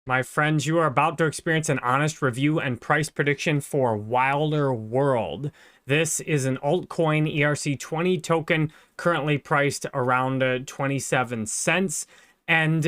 My friends, you are about to experience an honest review and price prediction for Wilder World. This is an altcoin ERC20 token currently priced around 27 cents. And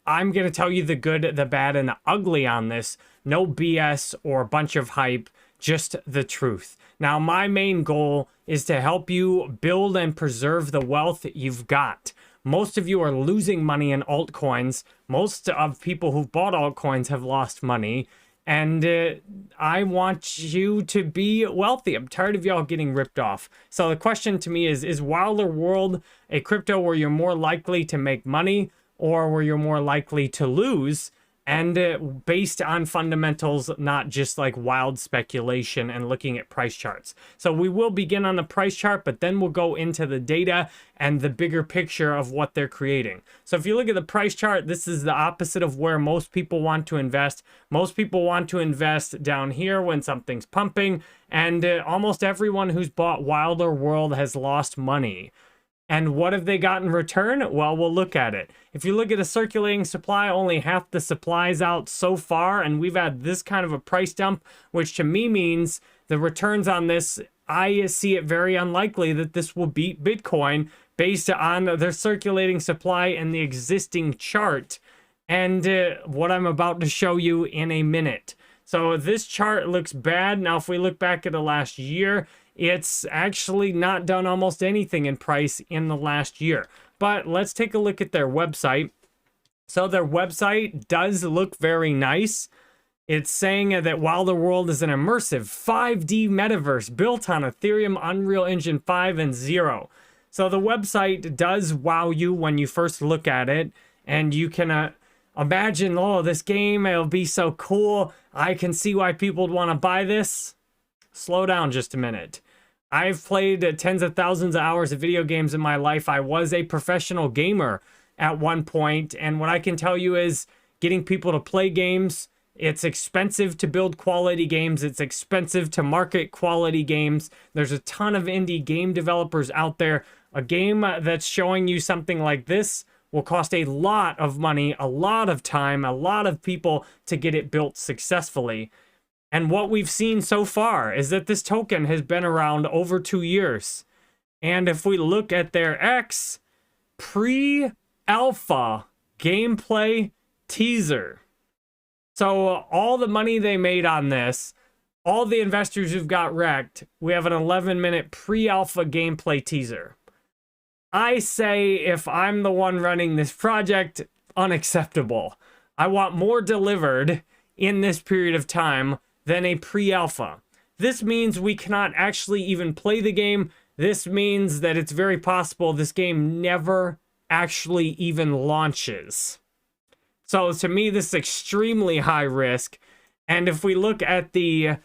I'm going to tell you the good, the bad, and the ugly on this. No BS or a bunch of hype, just the truth. Now, my main goal is to help you build and preserve the wealth you've got. Most of you are losing money in altcoins. Most of people who've bought altcoins have lost money. And I want you to be wealthy. I'm tired of y'all getting ripped off. So the question to me is Wilder World a crypto where you're more likely to make money or where you're more likely to lose? And based on fundamentals, not just like wild speculation and looking at price charts. So we will begin on the price chart, but then we'll go into the data and the bigger picture of what they're creating. So if you look at the price chart, this is the opposite of where most people want to invest. Most people want to invest down here when something's pumping, and almost everyone who's bought Wilder World has lost money. And what have they got in return? Well, we'll look at it. If you look at a circulating supply, only half the supply's out so far, and we've had this kind of a price dump, which to me means the returns on this, I see it very unlikely that this will beat Bitcoin based on their circulating supply and the existing chart, and what I'm about to show you in a minute. So this chart looks bad. Now, if we look back at the last year, it's actually not done almost anything in price in the last year. But let's take a look at their website. So their website does look very nice. It's saying that Wilder World is an immersive 5D metaverse built on Ethereum, Unreal Engine 5, and 0. So the website does wow you when you first look at it. And you can imagine, oh, this game, it'll be so cool. I can see why people would want to buy this. Slow down just a minute. I've played tens of thousands of hours of video games in my life. I was a professional gamer at one point, and what I can tell you is getting people to play games, it's expensive to build quality games. It's expensive to market quality games. There's a ton of indie game developers out there. A game that's showing you something like this will cost a lot of money, a lot of time, a lot of people to get it built successfully. And what we've seen so far is that this token has been around over 2 years. And if we look at their X pre-alpha gameplay teaser. So all the money they made on this, all the investors who've got wrecked, we have an 11-minute pre-alpha gameplay teaser. I say if I'm the one running this project, unacceptable. I want more delivered in this period of time than a pre-alpha. This means we cannot actually even play the game. This means that it's very possible this game never actually even launches. So to me, this is extremely high risk. And if we look at the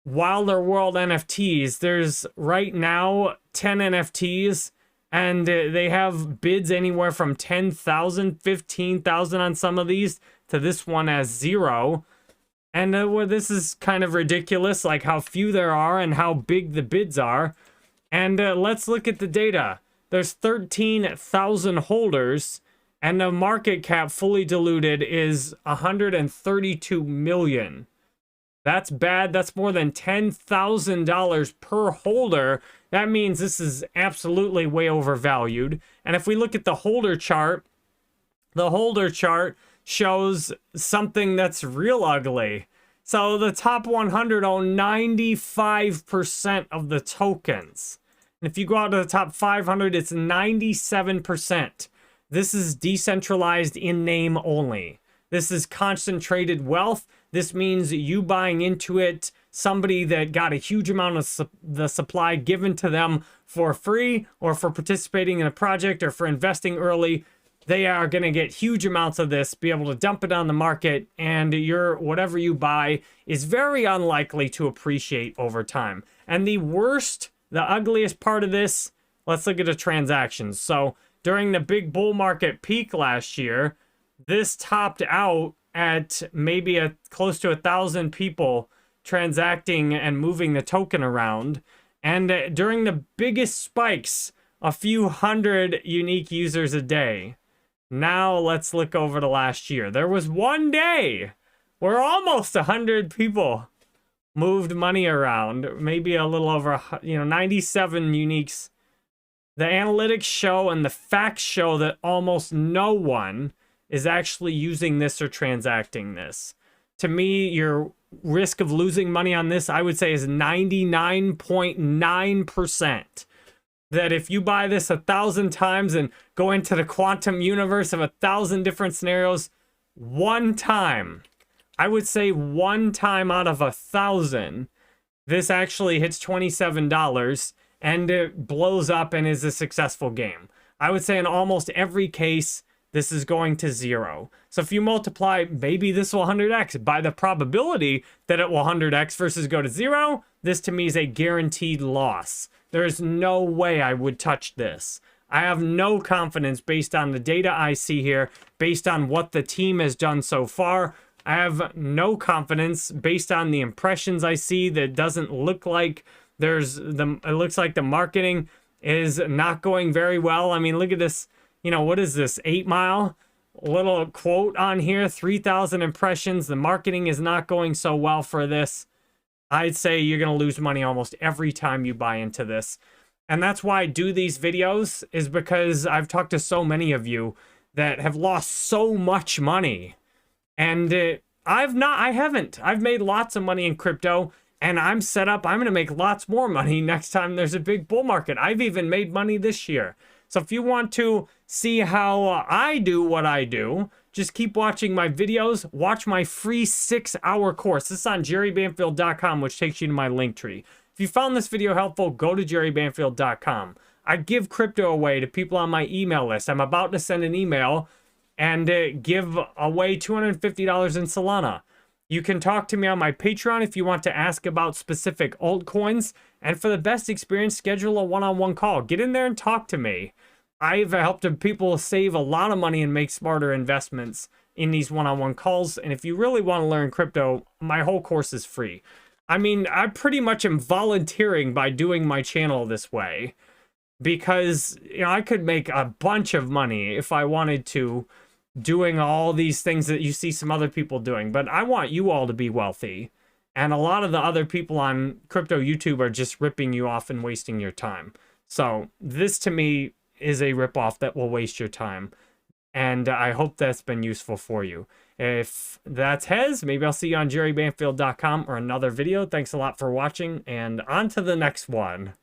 Wilder World NFTs, there's right now 10 NFTs, and they have bids anywhere from 10,000, 15,000 on some of these to this one as 0. And well, this is kind of ridiculous, like how few there are and how big the bids are. And let's look at the data. There's 13,000 holders, and the market cap fully diluted is 132 million. That's bad. That's more than $10,000 per holder. That means this is absolutely way overvalued. And if we look at the holder chart shows something that's real ugly. So the top 100 own 95% of the tokens. And if you go out to the top 500, it's 97%. This is decentralized in name only. This is concentrated wealth. This means you buying into it, somebody that got a huge amount of the supply given to them for free or for participating in a project or for investing early. They are going to get huge amounts of this, be able to dump it on the market, and whatever you buy is very unlikely to appreciate over time. And the ugliest part of this, let's look at the transactions. So during the big bull market peak last year, this topped out at maybe close to 1,000 people transacting and moving the token around. And during the biggest spikes, a few hundred unique users a day. Now let's look over to last year. There was one day where almost 100 people moved money around, maybe a little over, 97 uniques. The analytics show and the facts show that almost no one is actually using this or transacting this. To me, your risk of losing money on this, I would say, is 99.9%. That if you buy this 1,000 times and go into the quantum universe of 1,000 different scenarios, one time, I would say one time out of 1,000, this actually hits $27 and it blows up and is a successful game. I would say in almost every case, this is going to zero. So if you multiply, maybe this will 100x by the probability that it will 100x versus go to zero, this to me is a guaranteed loss. There is no way I would touch this. I have no confidence based on the data I see here, based on what the team has done so far. I have no confidence based on the impressions I see that doesn't look like it looks like the marketing is not going very well. I mean, look at this. What is this? 8 Mile? A little quote on here, 3,000 impressions. The marketing is not going so well for this. I'd say you're going to lose money almost every time you buy into this. And that's why I do these videos, is because I've talked to so many of you that have lost so much money. And I haven't. I've made lots of money in crypto, and I'm set up. I'm going to make lots more money next time there's a big bull market. I've even made money this year. So if you want to see how I do what I do, just keep watching my videos. Watch my free 6-hour course. This is on jerrybanfield.com, which takes you to my link tree. If you found this video helpful, go to jerrybanfield.com. I give crypto away to people on my email list. I'm about to send an email and give away $250 in Solana. You can talk to me on my Patreon if you want to ask about specific altcoins. And for the best experience, schedule a one-on-one call. Get in there and talk to me. I've helped people save a lot of money and make smarter investments in these one-on-one calls. And if you really want to learn crypto, my whole course is free. I mean, I pretty much am volunteering by doing my channel this way, because I could make a bunch of money if I wanted to, doing all these things that you see some other people doing. But I want you all to be wealthy. And a lot of the other people on crypto YouTube are just ripping you off and wasting your time. So this to me is a ripoff that will waste your time. And I hope that's been useful for you. If that's Hez, maybe I'll see you on jerrybanfield.com or another video. Thanks a lot for watching, and on to the next one.